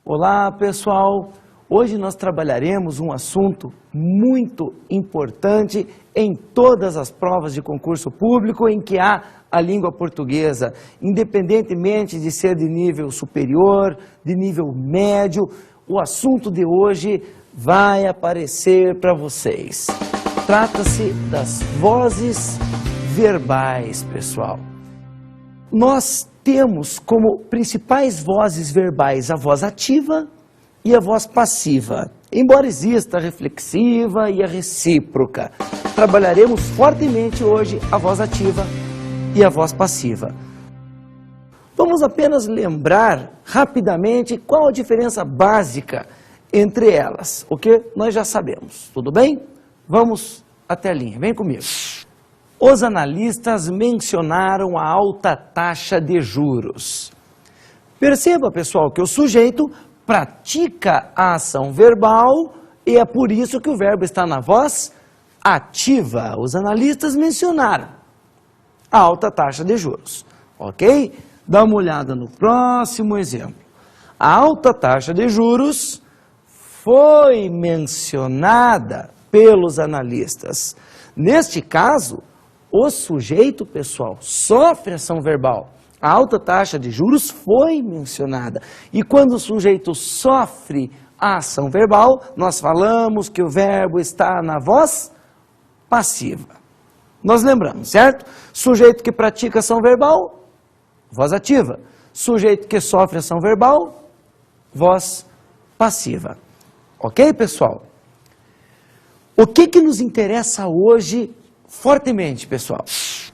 Olá, pessoal! Hoje nós trabalharemos um assunto muito importante em todas as provas de concurso público em que há a língua portuguesa, independentemente de ser de nível superior, de nível médio, o assunto de hoje vai aparecer para vocês. Trata-se das vozes verbais, pessoal. Nós temos como principais vozes verbais a voz ativa e a voz passiva, embora exista a reflexiva e a recíproca. Trabalharemos fortemente hoje a voz ativa e a voz passiva. Vamos apenas lembrar rapidamente qual a diferença básica entre elas, o que nós já sabemos, tudo bem? Vamos até a linha, vem comigo. Os analistas mencionaram a alta taxa de juros. Perceba, pessoal, que o sujeito pratica a ação verbal e é por isso que o verbo está na voz ativa. Os analistas mencionaram a alta taxa de juros, ok? Dá uma olhada no próximo exemplo. A alta taxa de juros foi mencionada pelos analistas. Neste caso, o sujeito, pessoal, sofre ação verbal. A alta taxa de juros foi mencionada. E quando o sujeito sofre a ação verbal, nós falamos que o verbo está na voz passiva. Nós lembramos, certo? Sujeito que pratica ação verbal, voz ativa. Sujeito que sofre ação verbal, voz passiva. Ok, pessoal? O que nos interessa hoje fortemente, pessoal?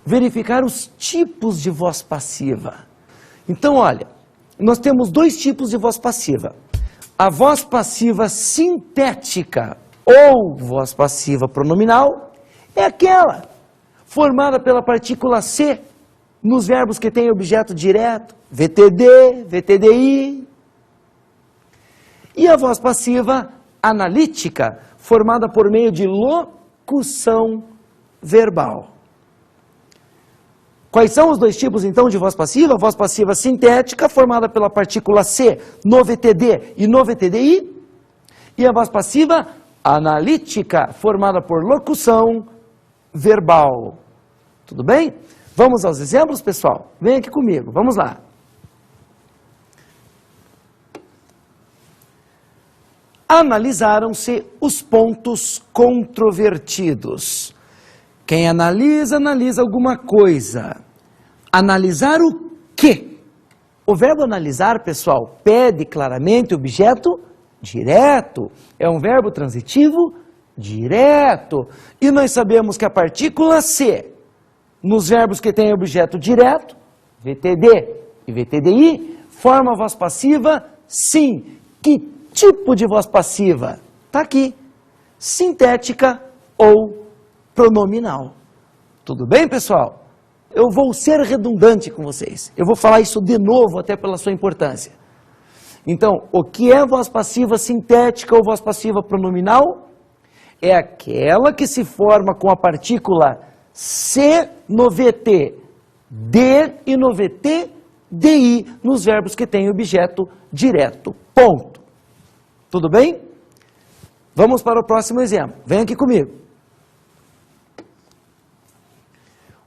Verificar os tipos de voz passiva. Então, olha, nós temos dois tipos de voz passiva. A voz passiva sintética ou voz passiva pronominal é aquela formada pela partícula C nos verbos que têm objeto direto, VTD, VTDI. E a voz passiva analítica, formada por meio de locução verbal. Quais são os dois tipos, então, de voz passiva? A voz passiva sintética, formada pela partícula C no VTD e no VTDI. E a voz passiva analítica, formada por locução verbal. Tudo bem? Vamos aos exemplos, pessoal? Vem aqui comigo, vamos lá. Analisaram-se os pontos controvertidos. Quem analisa, analisa alguma coisa. Analisar o quê? O verbo analisar, pessoal, pede claramente objeto direto. É um verbo transitivo direto. E nós sabemos que a partícula C, nos verbos que têm objeto direto, VTD e VTDI, forma a voz passiva sim. Que tipo de voz passiva? Está aqui. Sintética ou pronominal. Tudo bem, pessoal? Eu vou ser redundante com vocês. Eu vou falar isso de novo, até pela sua importância. Então, o que é voz passiva sintética ou voz passiva pronominal? É aquela que se forma com a partícula C no VT, D e no VT, DI, nos verbos que têm objeto direto. Ponto. Tudo bem? Vamos para o próximo exemplo. Vem aqui comigo.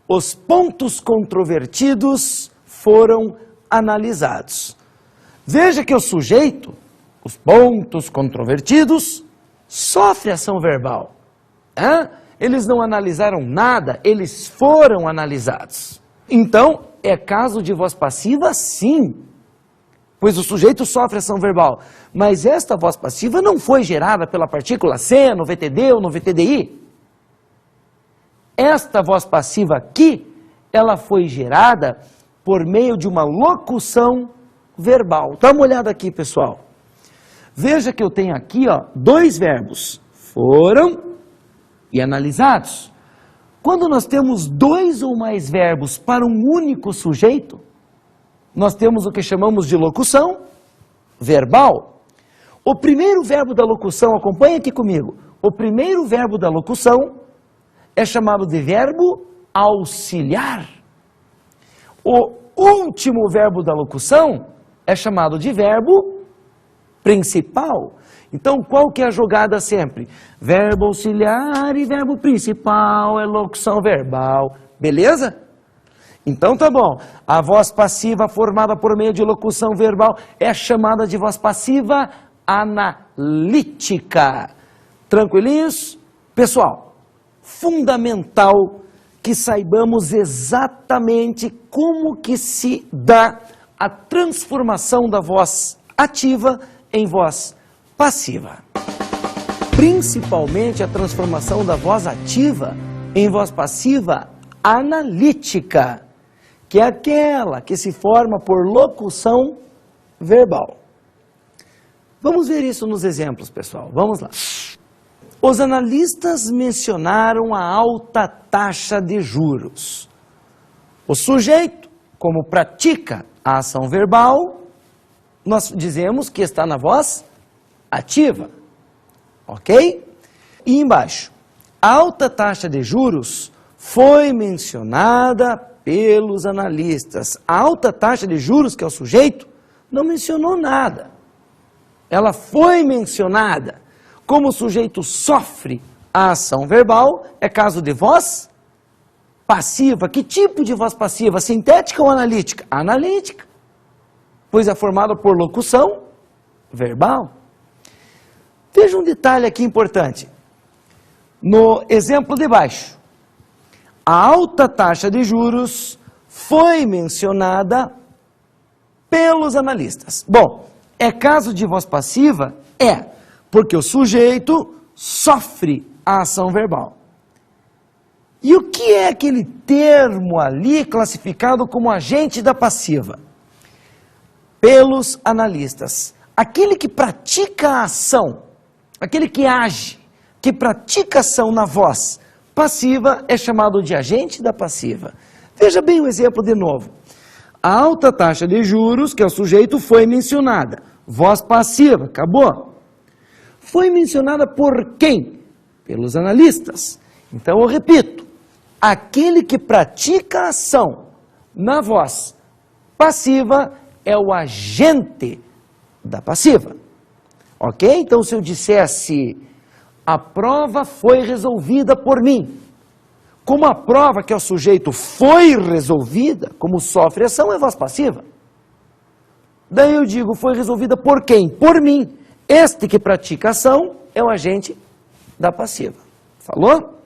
Os pontos controvertidos foram analisados. Veja que o sujeito, os pontos controvertidos, sofre ação verbal. Eles não analisaram nada, eles foram analisados. Então, é caso de voz passiva, sim, pois o sujeito sofre ação verbal. Mas esta voz passiva não foi gerada pela partícula C, no VTD ou no VTDI. Esta voz passiva aqui, ela foi gerada por meio de uma locução verbal. Dá uma olhada aqui, pessoal. Veja que eu tenho aqui, ó, dois verbos. Foram e analisados. Quando nós temos dois ou mais verbos para um único sujeito, nós temos o que chamamos de locução verbal. O primeiro verbo da locução, acompanha aqui comigo. O primeiro verbo da locução é chamado de verbo auxiliar. O último verbo da locução é chamado de verbo principal. Então, qual que é a jogada sempre? Verbo auxiliar e verbo principal é locução verbal. Beleza? Então tá bom. A voz passiva formada por meio de locução verbal é chamada de voz passiva analítica. Tranquilinhos? Pessoal, fundamental que saibamos exatamente como que se dá a transformação da voz ativa em voz passiva. Principalmente a transformação da voz ativa em voz passiva analítica, que é aquela que se forma por locução verbal. Vamos ver isso nos exemplos, pessoal. Vamos lá. Os analistas mencionaram a alta taxa de juros. O sujeito, como pratica a ação verbal, nós dizemos que está na voz ativa. Ok? E embaixo, a alta taxa de juros foi mencionada pelos analistas. A alta taxa de juros, que é o sujeito, não mencionou nada. Ela foi mencionada. Como o sujeito sofre a ação verbal, é caso de voz passiva. Que tipo de voz passiva? Sintética ou analítica? Analítica. Pois é formada por locução verbal. Veja um detalhe aqui importante. No exemplo de baixo, a alta taxa de juros foi mencionada pelos analistas. Bom, é caso de voz passiva? É, porque o sujeito sofre a ação verbal. E o que é aquele termo ali classificado como agente da passiva? Pelos analistas, aquele que pratica a ação, aquele que age, que pratica ação na voz passiva é chamado de agente da passiva. Veja bem o exemplo de novo. A alta taxa de juros, que é o sujeito, foi mencionada. Voz passiva, acabou. Foi mencionada por quem? Pelos analistas. Então eu repito, aquele que pratica a ação na voz passiva é o agente da passiva. Ok? Então se eu dissesse, a prova foi resolvida por mim. Como a prova, que é o sujeito, foi resolvida, como sofre ação, é voz passiva. Daí eu digo, foi resolvida por quem? Por mim. Este que pratica ação é o agente da passiva. Falou?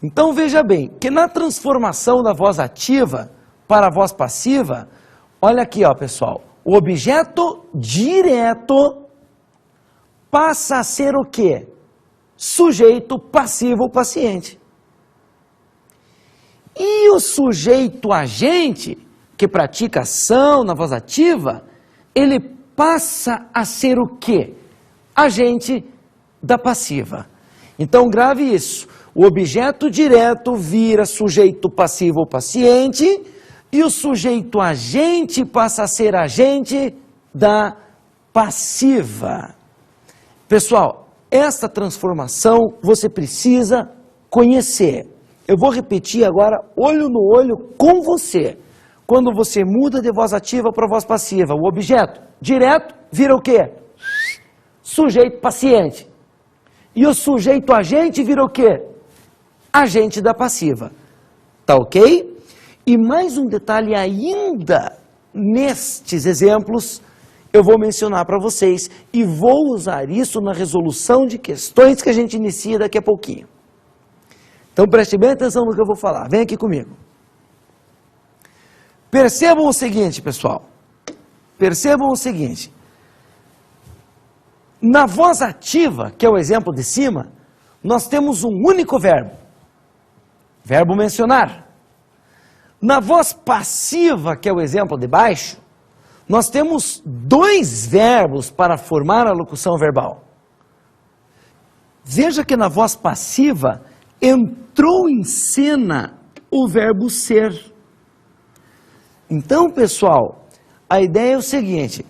Então veja bem, que na transformação da voz ativa para a voz passiva, olha aqui, ó, pessoal, o objeto direto passa a ser o quê? Sujeito passivo paciente. E o sujeito agente, que pratica ação na voz ativa, ele passa a ser o quê? Agente da passiva. Então grave isso. O objeto direto vira sujeito passivo paciente e o sujeito agente passa a ser agente da passiva. Pessoal, esta transformação você precisa conhecer. Eu vou repetir agora, olho no olho, com você. Quando você muda de voz ativa para voz passiva, o objeto direto vira o quê? Sujeito paciente. E o sujeito agente vira o quê? Agente da passiva. Tá ok? E mais um detalhe ainda nestes exemplos, eu vou mencionar para vocês e vou usar isso na resolução de questões que a gente inicia daqui a pouquinho. Então preste bem atenção no que eu vou falar. Vem aqui comigo. Percebam o seguinte, pessoal. Percebam o seguinte. Na voz ativa, que é o exemplo de cima, nós temos um único verbo. Verbo mencionar. Na voz passiva, que é o exemplo de baixo, nós temos dois verbos para formar a locução verbal. Veja que na voz passiva entrou em cena o verbo ser. Então, pessoal, a ideia é o seguinte: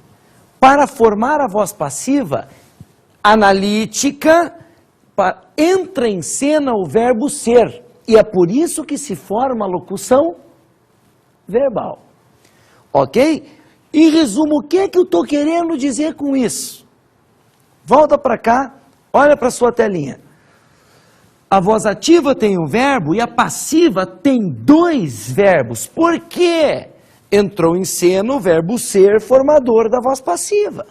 para formar a voz passiva analítica, entra em cena o verbo ser. E é por isso que se forma a locução verbal. Ok? Em resumo, o que é que eu estou querendo dizer com isso? Volta para cá, olha para a sua telinha. A voz ativa tem um verbo e a passiva tem dois verbos. Por quê? Entrou em cena o verbo ser, formador da voz passiva.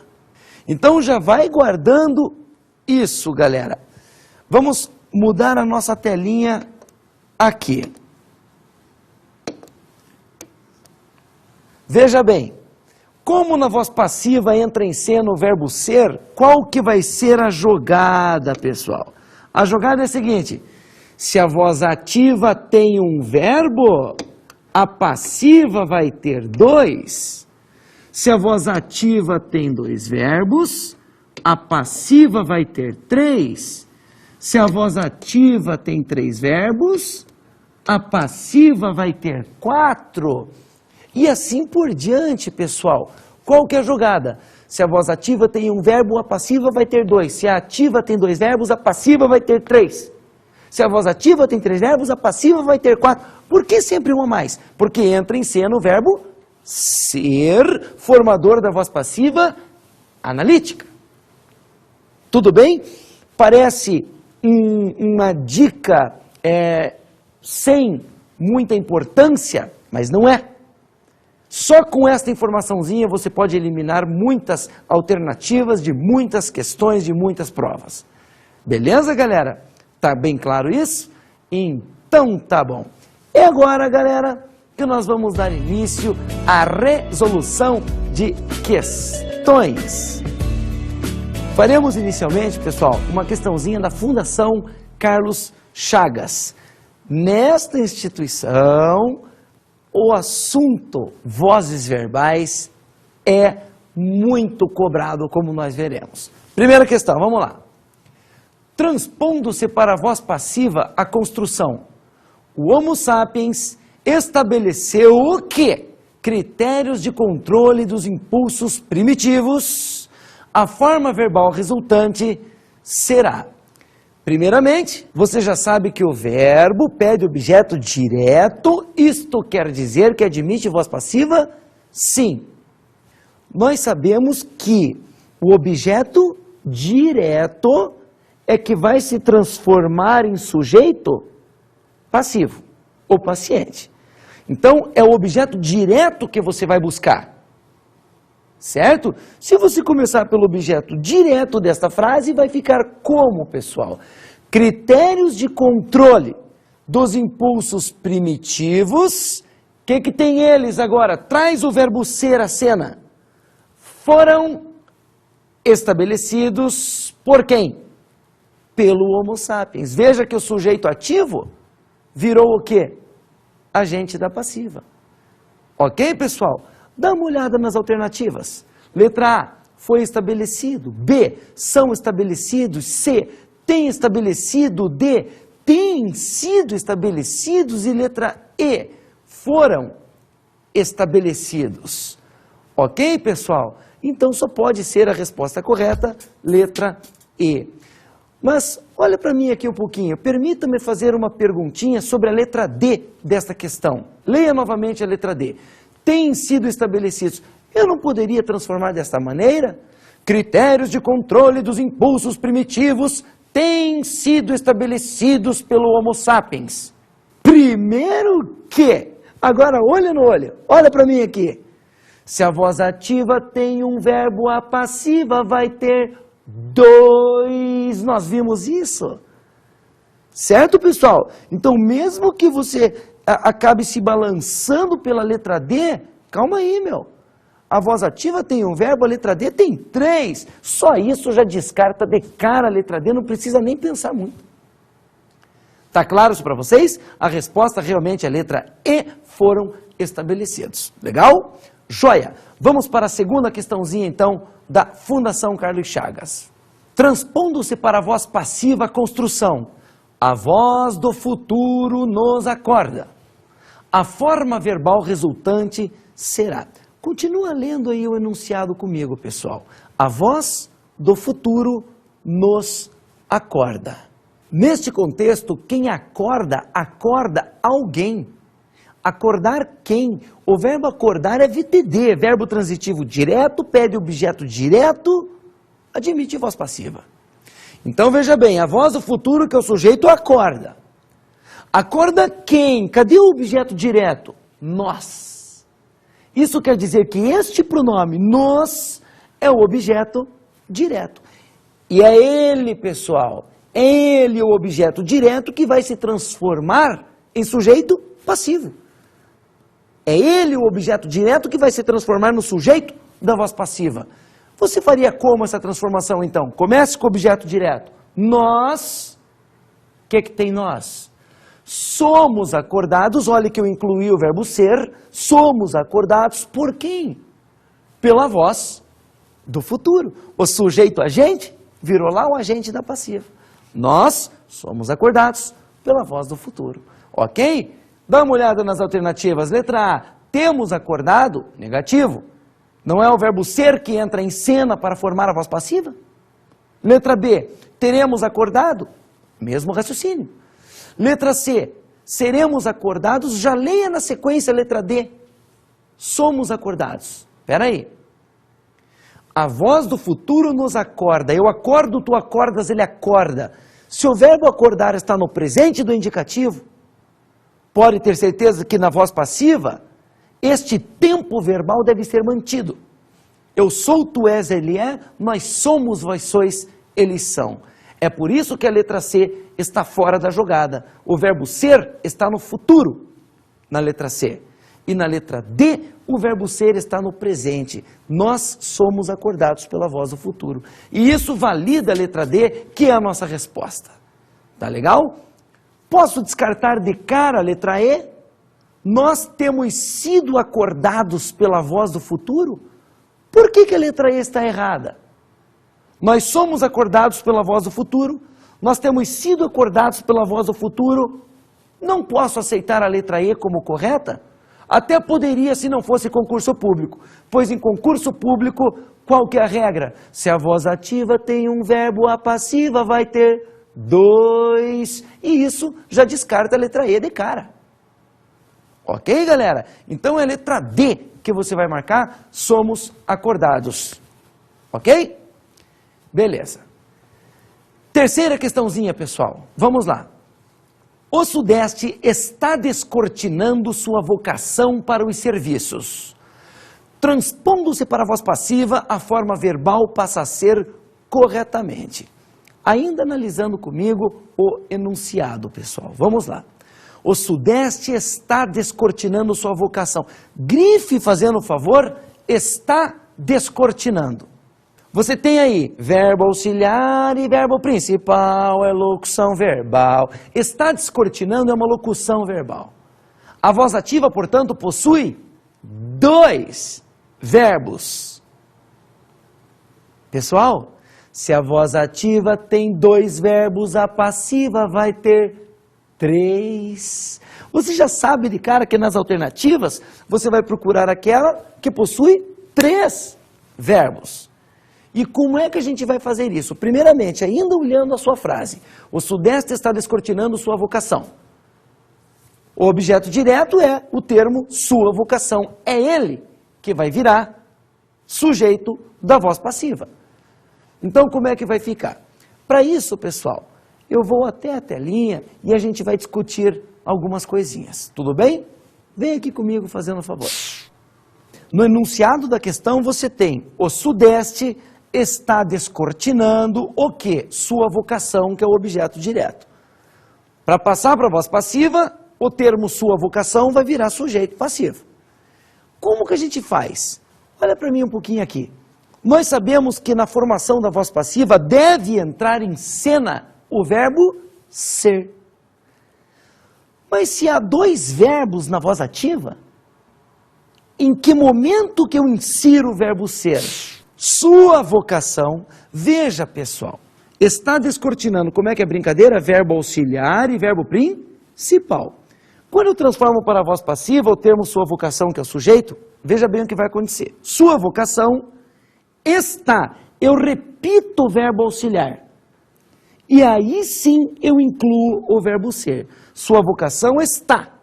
Então já vai guardando isso, galera. Vamos mudar a nossa telinha aqui. Veja bem, como na voz passiva entra em cena o verbo ser, qual que vai ser a jogada, pessoal? A jogada é a seguinte: se a voz ativa tem um verbo, a passiva vai ter dois. Se a voz ativa tem dois verbos, a passiva vai ter três. Se a voz ativa tem três verbos, a passiva vai ter quatro. E assim por diante, pessoal. Qual que é a jogada? Se a voz ativa tem um verbo, a passiva vai ter dois. Se a ativa tem dois verbos, a passiva vai ter três. Se a voz ativa tem três verbos, a passiva vai ter quatro. Por que sempre um a mais? Porque entra em cena o verbo ser, formador da voz passiva analítica. Tudo bem? Parece uma dica sem muita importância, mas não é. Só com esta informaçãozinha você pode eliminar muitas alternativas de muitas questões, de muitas provas. Beleza, galera? Tá bem claro isso? Então tá bom. E agora, galera, que nós vamos dar início à resolução de questões. Faremos inicialmente, pessoal, uma questãozinha da Fundação Carlos Chagas. Nesta instituição, o assunto vozes verbais é muito cobrado, como nós veremos. Primeira questão, vamos lá. Transpondo-se para a voz passiva a construção, o Homo sapiens estabeleceu o quê? Critérios de controle dos impulsos primitivos. A forma verbal resultante será: primeiramente, você já sabe que o verbo pede objeto direto. Isto quer dizer que admite voz passiva? Sim. Nós sabemos que o objeto direto é que vai se transformar em sujeito passivo ou paciente. Então, é o objeto direto que você vai buscar. Certo? Se você começar pelo objeto direto desta frase, vai ficar como, pessoal? Critérios de controle dos impulsos primitivos. O que tem eles agora? Traz o verbo ser à cena. Foram estabelecidos por quem? Pelo Homo sapiens. Veja que o sujeito ativo virou o quê? Agente da passiva. Ok, pessoal? Dá uma olhada nas alternativas. Letra A, foi estabelecido. B, são estabelecidos. C, tem estabelecido. D, têm sido estabelecidos. E letra E, foram estabelecidos. Ok, pessoal? Então só pode ser a resposta correta, letra E. Mas olha para mim aqui um pouquinho. Permita-me fazer uma perguntinha sobre a letra D desta questão. Leia novamente a letra D. Têm sido estabelecidos. Eu não poderia transformar desta maneira? Critérios de controle dos impulsos primitivos têm sido estabelecidos pelo Homo sapiens. Primeiro que, agora olha no olho, olha para mim aqui. Se a voz ativa tem um verbo, a passiva vai ter dois. Nós vimos isso. Certo, pessoal? Então, mesmo que você acabe se balançando pela letra D, calma aí, meu. A voz ativa tem um verbo, a letra D tem três. Só isso já descarta de cara a letra D, não precisa nem pensar muito. Tá claro isso para vocês? A resposta realmente é a letra E, foram estabelecidos. Legal? Joia! Vamos para a segunda questãozinha, então, da Fundação Carlos Chagas. Transpondo-se para a voz passiva a construção, a voz do futuro nos acorda. A forma verbal resultante será. Continua lendo aí o enunciado comigo, pessoal. A voz do futuro nos acorda. Neste contexto, quem acorda, acorda alguém. Acordar quem? O verbo acordar é VTD, verbo transitivo direto, pede objeto direto, admite voz passiva. Então veja bem, a voz do futuro que é o sujeito acorda. Acorda quem? Cadê o objeto direto? Nós. Isso quer dizer que este pronome, nós, é o objeto direto. E é ele, pessoal, é ele o objeto direto que vai se transformar em sujeito passivo. É ele o objeto direto que vai se transformar no sujeito da voz passiva. Você faria como essa transformação, então? Comece com o objeto direto. Nós, o que tem nós? Somos acordados, olha que eu incluí o verbo ser, somos acordados por quem? Pela voz do futuro. O sujeito agente virou lá o agente da passiva. Nós somos acordados pela voz do futuro. Ok? Dá uma olhada nas alternativas. Letra A, temos acordado, negativo. Não é o verbo ser que entra em cena para formar a voz passiva? Letra B, teremos acordado, mesmo raciocínio. Letra C, seremos acordados, já leia na sequência a letra D. Somos acordados. Espera aí. A voz do futuro nos acorda. Eu acordo, tu acordas, ele acorda. Se o verbo acordar está no presente do indicativo, pode ter certeza que na voz passiva, este tempo verbal deve ser mantido. Eu sou, tu és, ele é, nós somos, vós sois, eles são. É por isso que a letra C está fora da jogada. O verbo ser está no futuro, na letra C. E na letra D, o verbo ser está no presente. Nós somos acordados pela voz do futuro. E isso valida a letra D, que é a nossa resposta. Tá legal? Posso descartar de cara a letra E? Nós temos sido acordados pela voz do futuro? Por que a letra E está errada? Nós somos acordados pela voz do futuro, nós temos sido acordados pela voz do futuro. Não posso aceitar a letra E como correta? Até poderia se não fosse concurso público, pois em concurso público, qual que é a regra? Se a voz ativa tem um verbo, a passiva vai ter 2, e isso já descarta a letra E de cara. Ok, galera? Então é a letra D que você vai marcar, somos acordados. Ok? Beleza. Terceira questãozinha, pessoal. Vamos lá. O Sudeste está descortinando sua vocação para os serviços. Transpondo-se para a voz passiva, a forma verbal passa a ser corretamente. Ainda analisando comigo o enunciado, pessoal. Vamos lá. O Sudeste está descortinando sua vocação. Grife, fazendo o favor, está descortinando. Você tem aí verbo auxiliar e verbo principal, é locução verbal. Está descortinando é uma locução verbal. A voz ativa, portanto, possui 2 verbos. Pessoal, se a voz ativa tem 2 verbos, a passiva vai ter 3. Você já sabe de cara que nas alternativas você vai procurar aquela que possui 3 verbos. E como é que a gente vai fazer isso? Primeiramente, ainda olhando a sua frase. O Sudeste está descortinando sua vocação. O objeto direto é o termo sua vocação. É ele que vai virar sujeito da voz passiva. Então, como é que vai ficar? Para isso, pessoal, eu vou até a telinha e a gente vai discutir algumas coisinhas. Tudo bem? Vem aqui comigo fazendo um favor. No enunciado da questão você tem o Sudeste está descortinando o quê? Sua vocação, que é o objeto direto. Para passar para a voz passiva, o termo sua vocação vai virar sujeito passivo. Como que a gente faz? Olha para mim um pouquinho aqui. Nós sabemos que na formação da voz passiva deve entrar em cena o verbo ser. Mas se há 2 verbos na voz ativa, em que momento que eu insiro o verbo ser? Sua vocação, veja pessoal, está descortinando, como é que é a brincadeira? Verbo auxiliar e verbo principal. Quando eu transformo para a voz passiva o termo sua vocação, que é o sujeito, veja bem o que vai acontecer. Sua vocação está, eu repito o verbo auxiliar. E aí sim eu incluo o verbo ser. Sua vocação está.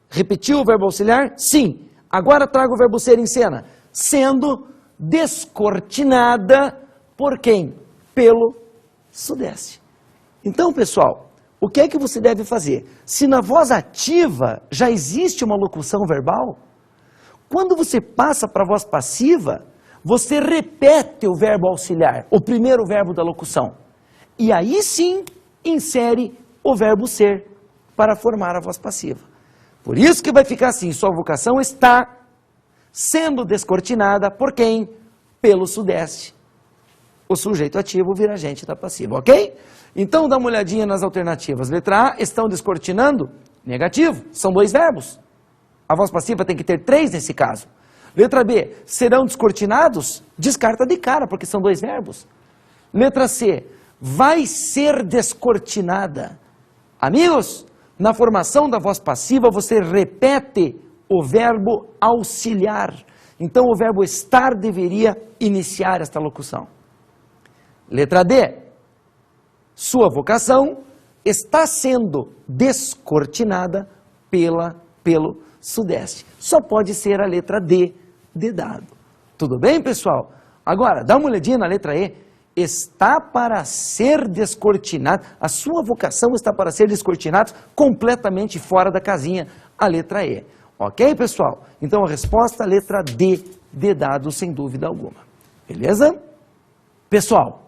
Repetiu o verbo auxiliar? Sim. Agora trago o verbo ser em cena. Sendo descortinada por quem? Pelo Sudeste. Então, pessoal, o que é que você deve fazer? Se na voz ativa já existe uma locução verbal, quando você passa para a voz passiva, você repete o verbo auxiliar, o primeiro verbo da locução. E aí sim, insere o verbo ser para formar a voz passiva. Por isso que vai ficar assim, sua vocação está sendo descortinada por quem? Pelo Sudeste. O sujeito ativo vira agente da passiva, ok? Então dá uma olhadinha nas alternativas. Letra A, estão descortinando? Negativo, são 2 verbos. A voz passiva tem que ter 3 nesse caso. Letra B, serão descortinados? Descarta de cara, porque são 2 verbos. Letra C, vai ser descortinada. Amigos, na formação da voz passiva você repete o verbo auxiliar. Então o verbo estar deveria iniciar esta locução. Letra D, sua vocação está sendo descortinada pelo Sudeste. Só pode ser a letra D de dado. Tudo bem, pessoal? Agora, dá uma olhadinha na letra E. Está para ser descortinado, a sua vocação está para ser descortinado completamente fora da casinha, a letra E. Ok, pessoal? Então a resposta, letra D de dado, sem dúvida alguma. Beleza? Pessoal,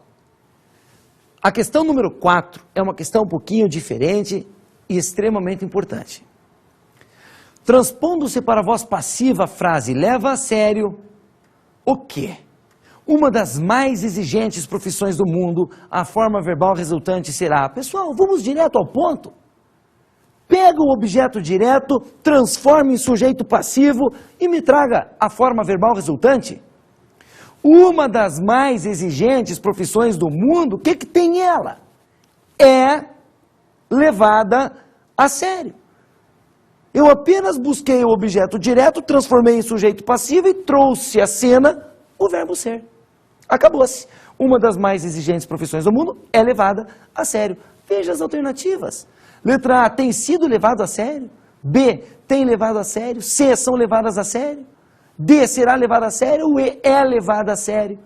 a questão número 4 é uma questão um pouquinho diferente e extremamente importante. Transpondo-se para a voz passiva, a frase leva a sério o quê? Uma das mais exigentes profissões do mundo, a forma verbal resultante será... Pessoal, vamos direto ao ponto. Pega o objeto direto, transforma em sujeito passivo e me traga a forma verbal resultante. Uma das mais exigentes profissões do mundo, o que tem ela? É levada a sério. Eu apenas busquei o objeto direto, transformei em sujeito passivo e trouxe à cena o verbo ser. Acabou-se. Uma das mais exigentes profissões do mundo é levada a sério. Veja as alternativas. Letra A, tem sido levado a sério. B, tem levado a sério. C, são levadas a sério. D, será levado a sério. O E, é levado a sério.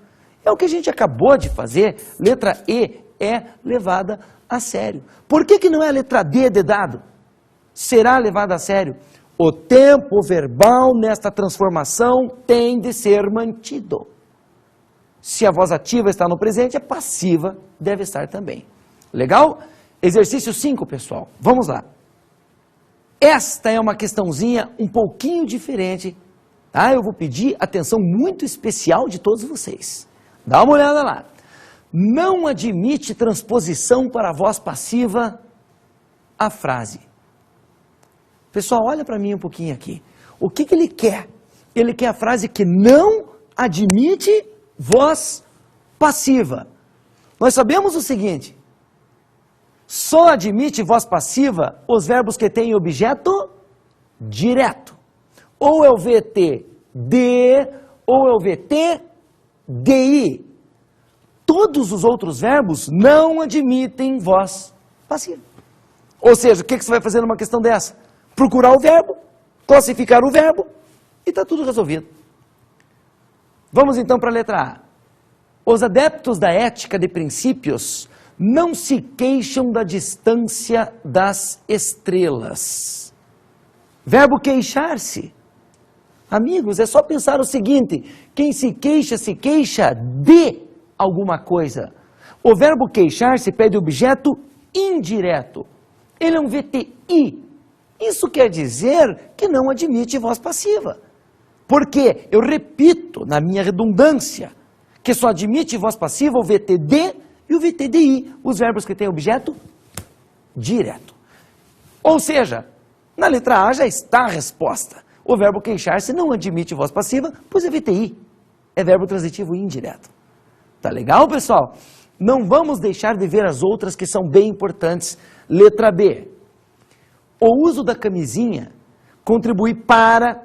É o que a gente acabou de fazer. Letra E, é levada a sério. Por que não é a letra D de dado? Será levada a sério. O tempo verbal nesta transformação tem de ser mantido. Se a voz ativa está no presente, a passiva deve estar também. Legal? Exercício 5, pessoal. Vamos lá. Esta é uma questãozinha um pouquinho diferente, tá? Eu vou pedir atenção muito especial de todos vocês. Dá uma olhada lá. Não admite transposição para a voz passiva a frase. Pessoal, olha para mim um pouquinho aqui. O que ele quer? Ele quer a frase que não admite voz passiva. Nós sabemos o seguinte, só admite voz passiva os verbos que têm objeto direto. Ou é o VT de, ou é o VT DI. Todos os outros verbos não admitem voz passiva. Ou seja, o que você vai fazer numa questão dessa? Procurar o verbo, classificar o verbo e está tudo resolvido. Vamos então para a letra A. Os adeptos da ética de princípios não se queixam da distância das estrelas. Verbo queixar-se. Amigos, é só pensar o seguinte, quem se queixa de alguma coisa. O verbo queixar-se pede objeto indireto. Ele é um VTI. Isso quer dizer que não admite voz passiva. Porque, eu repito, na minha redundância, que só admite voz passiva o VTD e o VTDI, os verbos que têm objeto direto. Ou seja, na letra A já está a resposta. O verbo queixar-se não admite voz passiva, pois é VTI, é verbo transitivo indireto. Tá legal, pessoal? Não vamos deixar de ver as outras que são bem importantes. Letra B. O uso da camisinha contribui para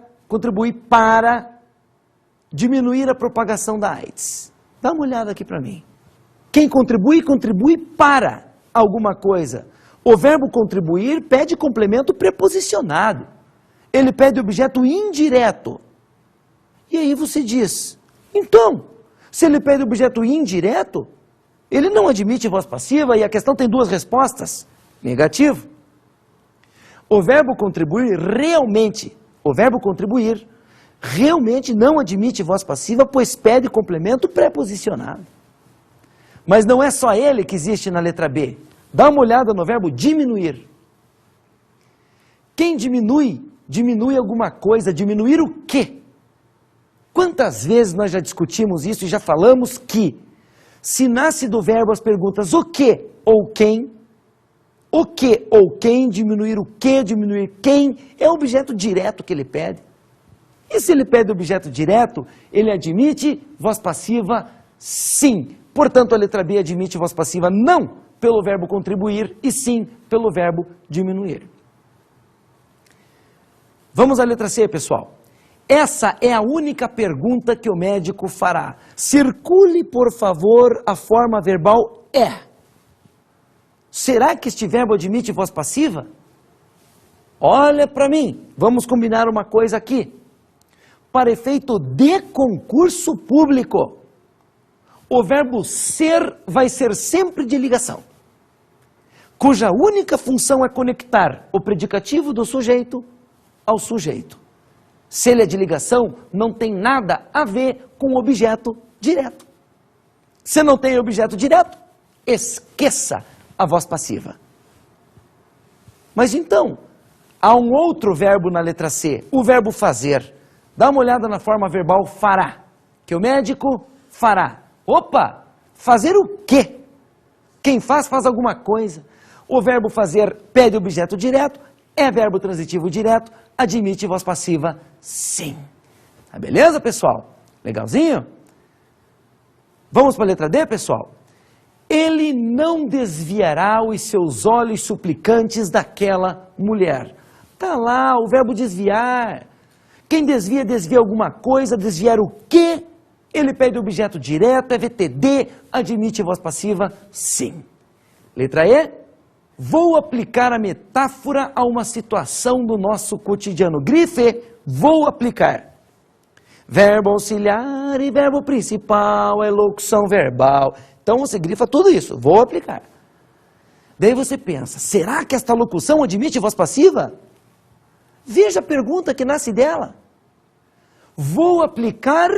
diminuir a propagação da AIDS. Dá uma olhada aqui para mim. Quem contribui para alguma coisa. O verbo contribuir pede complemento preposicionado. Ele pede objeto indireto. E aí você diz, então, Se ele pede objeto indireto, ele não admite voz passiva e a questão tem duas respostas. Negativo. O verbo contribuir realmente não admite voz passiva, pois pede complemento preposicionado. Mas não é só ele que existe na letra B. Dá uma olhada no verbo diminuir. Quem diminui, diminui alguma coisa. Diminuir o quê? Quantas vezes nós já discutimos isso e já falamos que se nasce do verbo as perguntas o que ou quem, o que ou quem, diminuir o que, diminuir quem, é o objeto direto que ele pede. E se ele pede objeto direto, ele admite voz passiva sim. Portanto, a letra B admite voz passiva não pelo verbo contribuir e sim pelo verbo diminuir. Vamos à letra C, pessoal. Essa é a única pergunta que o médico fará. Circule, por favor, a forma verbal é. Será que este verbo admite voz passiva? Olha para mim, vamos combinar uma coisa aqui. Para efeito de concurso público, o verbo ser vai ser sempre de ligação, cuja única função é conectar o predicativo do sujeito ao sujeito. Se ele é de ligação, não tem nada a ver com o objeto direto. Se não tem objeto direto, esqueça a voz passiva. Mas então, há um outro verbo na letra C, o verbo fazer. Dá uma olhada na forma verbal fará, que o médico fará. Opa, fazer o quê? Quem faz, faz alguma coisa. O verbo fazer pede objeto direto, é verbo transitivo direto, admite voz passiva sim. Tá beleza, pessoal? Legalzinho? Vamos para a letra D, pessoal? Ele não desviará os seus olhos suplicantes daquela mulher. Tá lá o verbo desviar. Quem desvia, desvia alguma coisa. Desviar o quê? Ele pede objeto direto, é VTD, admite voz passiva sim. Letra E. Vou aplicar a metáfora a uma situação do nosso cotidiano. Grife, vou aplicar. Verbo auxiliar e verbo principal é locução verbal. Então você grifa tudo isso, vou aplicar. Daí você pensa, será que esta locução admite voz passiva? Veja a pergunta que nasce dela. Vou aplicar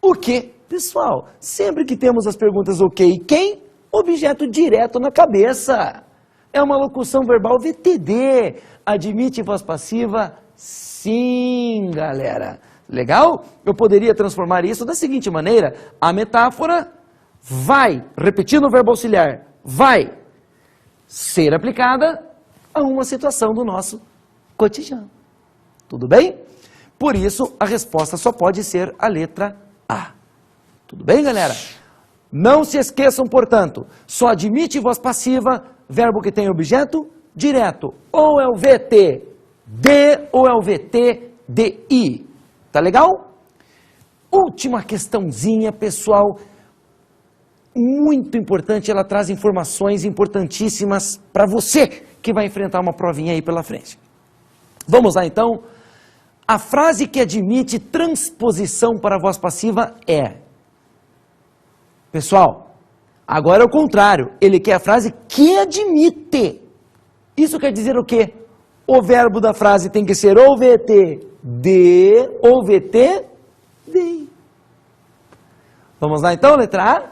o quê? Pessoal, sempre que temos as perguntas o quê e quem, objeto direto na cabeça. É uma locução verbal VTD. Admite voz passiva? Sim, galera. Legal? Eu poderia transformar isso da seguinte maneira. A metáfora vai, repetindo o verbo auxiliar, vai ser aplicada a uma situação do nosso cotidiano. Tudo bem? Por isso, a resposta só pode ser a letra A. Tudo bem, galera? Não se esqueçam, portanto, só admite voz passiva, verbo que tem objeto direto. Ou é o VTD ou é o VTDI. Tá legal? Última questãozinha, pessoal, muito importante, ela traz informações importantíssimas para você que vai enfrentar uma provinha aí pela frente. Vamos lá, então. A frase que admite transposição para a voz passiva é... Pessoal, agora é o contrário. Ele quer a frase que admite. Isso quer dizer o quê? O verbo da frase tem que ser ou VTD ou VTDI. Vamos lá então, letra A.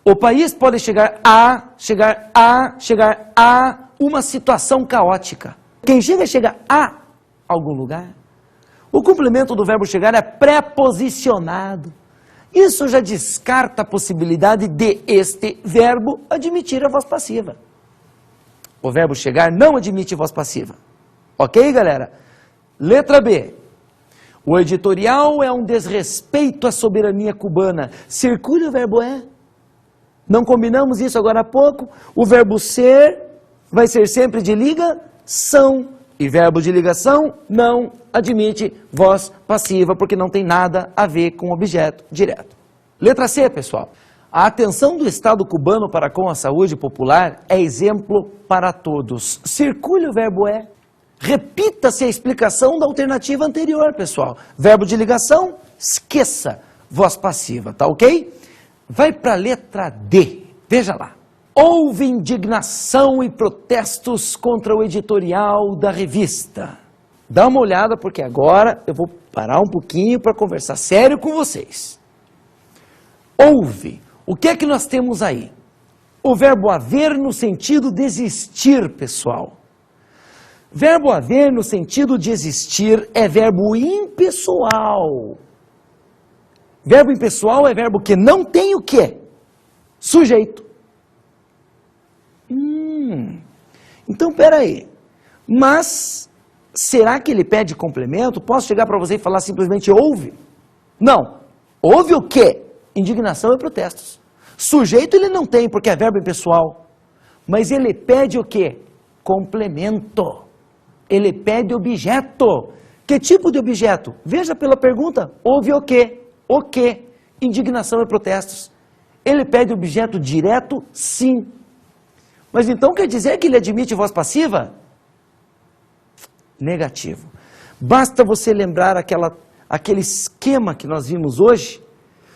O país pode chegar a uma situação caótica. Quem chega a algum lugar. O complemento do verbo chegar é preposicionado. Isso já descarta a possibilidade de este verbo admitir a voz passiva. O verbo chegar não admite voz passiva. Ok, galera? Letra B. O editorial é um desrespeito à soberania cubana. Circule o verbo é. Não combinamos isso agora há pouco? O verbo ser vai ser sempre de ligação. E verbo de ligação não admite voz passiva, porque não tem nada a ver com objeto direto. Letra C, pessoal. A atenção do Estado cubano para com a saúde popular é exemplo para todos. Circule o verbo é. Repita-se a explicação da alternativa anterior, pessoal. Verbo de ligação, esqueça. voz passiva, tá ok? Vai para a letra D, veja lá. Houve indignação e protestos contra o editorial da revista. Dá uma olhada, porque agora eu vou parar um pouquinho para conversar sério com vocês. Houve. O que é que nós temos aí? O verbo haver no sentido de existir, pessoal. Verbo haver no sentido de existir é verbo impessoal. Verbo impessoal é verbo que não tem o quê? Sujeito. Então, peraí. Mas, será que ele pede complemento? Posso chegar para você e falar simplesmente houve? Não. Houve o quê? Indignação e protestos. Sujeito ele não tem, porque é verbo impessoal. Mas ele pede o quê? Complemento. Ele pede objeto. Que tipo de objeto? Veja pela pergunta. Houve o quê? O quê? Indignação e protestos. Ele pede objeto direto? Sim. Mas então quer dizer que ele admite voz passiva? Negativo. Basta você lembrar aquele esquema que nós vimos hoje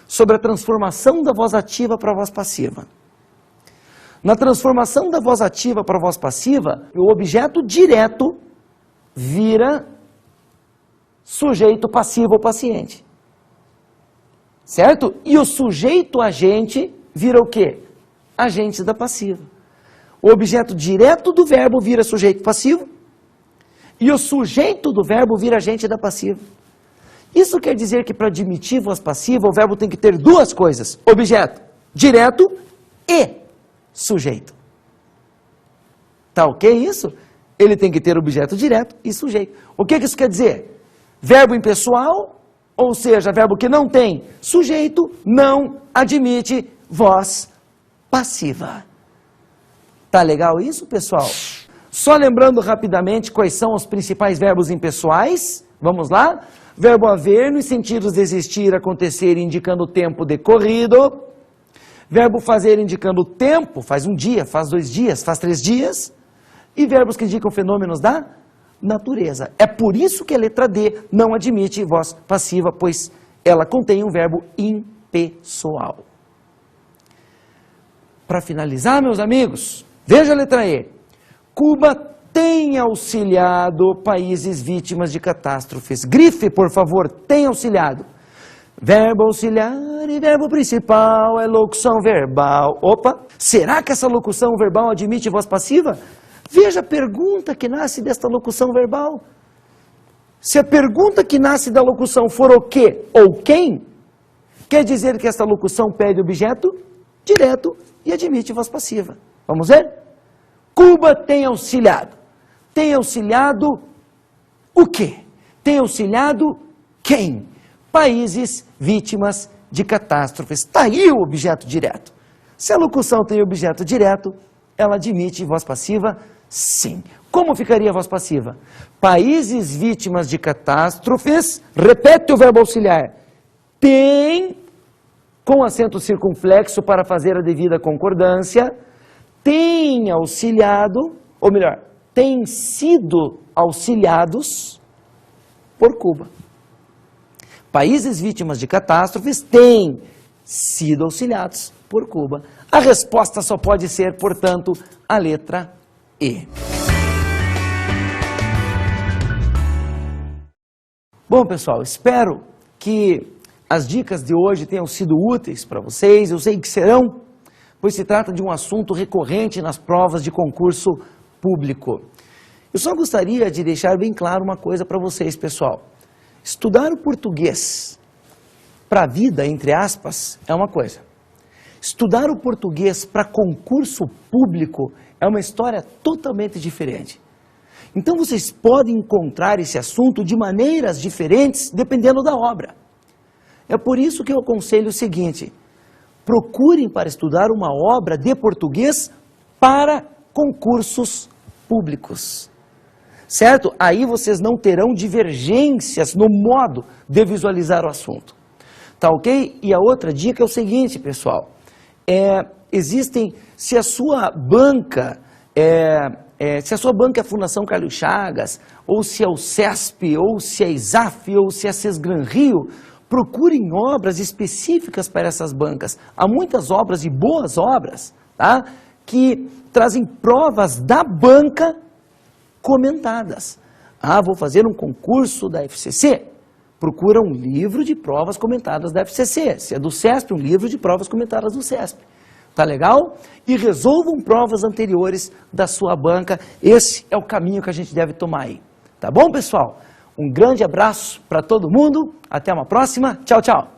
sobre a transformação da voz ativa para a voz passiva. Na transformação da voz ativa para a voz passiva, o objeto direto vira sujeito passivo ou paciente. Certo? E o sujeito agente vira o quê? Agente da passiva. O objeto direto do verbo vira sujeito passivo e o sujeito do verbo vira agente da passiva. Isso quer dizer que para admitir voz passiva o verbo tem que ter duas coisas: objeto direto e sujeito. Tá ok isso? Ele tem que ter objeto direto e sujeito. O que isso quer dizer? Verbo impessoal, ou seja, verbo que não tem sujeito, não admite voz passiva. Tá legal isso, pessoal? Só lembrando rapidamente quais são os principais verbos impessoais. Vamos lá? Verbo haver nos sentidos de existir, acontecer, indicando o tempo decorrido. Verbo fazer indicando o tempo, faz um dia, faz 2 dias, faz 3 dias. E verbos que indicam fenômenos da natureza. É por isso que a letra D não admite voz passiva, pois ela contém um verbo impessoal. Para finalizar, meus amigos, veja a letra E. Cuba tem auxiliado países vítimas de catástrofes. Grife, por favor, tem auxiliado. Verbo auxiliar e verbo principal é locução verbal. Opa, será que essa locução verbal admite voz passiva? Veja a pergunta que nasce desta locução verbal. Se a pergunta que nasce da locução for o que ou quem, quer dizer que esta locução pede objeto direto e admite voz passiva. Vamos ver? Cuba tem auxiliado. Tem auxiliado o quê? Tem auxiliado quem? Países vítimas de catástrofes. Está aí o objeto direto. Se a locução tem objeto direto, ela admite voz passiva? Sim. Como ficaria a voz passiva? Países vítimas de catástrofes, repete o verbo auxiliar, tem, com acento circunflexo para fazer a devida concordância, tem auxiliado, ou melhor, tem sido auxiliados por Cuba. Países vítimas de catástrofes têm sido auxiliados por Cuba. A resposta só pode ser, portanto, a letra E. Bom, pessoal, espero que as dicas de hoje tenham sido úteis para vocês. Eu sei que serão, pois se trata de um assunto recorrente nas provas de concurso público. Eu só gostaria de deixar bem claro uma coisa para vocês, pessoal. Estudar o português para a vida, entre aspas, é uma coisa. Estudar o português para concurso público é uma história totalmente diferente. Então vocês podem encontrar esse assunto de maneiras diferentes dependendo da obra. É por isso que eu aconselho o seguinte: procurem para estudar uma obra de português para concursos públicos. Certo? Aí vocês não terão divergências no modo de visualizar o assunto. Tá ok? E a outra dica é o seguinte, pessoal. Se a sua banca é a Fundação Carlos Chagas, ou se é o CESP, ou se é a ISAF, ou se é a Sesgran Rio, Procurem obras específicas para essas bancas. Há muitas obras e boas obras, tá? Que trazem provas da banca comentadas. Ah, vou fazer um concurso da FCC. Procura um livro de provas comentadas da FCC. Se é do CESP, um livro de provas comentadas do CESP. Tá legal? E resolvam provas anteriores da sua banca. Esse é o caminho que a gente deve tomar aí. Tá bom, pessoal? Um grande abraço para todo mundo. Até uma próxima. Tchau, tchau.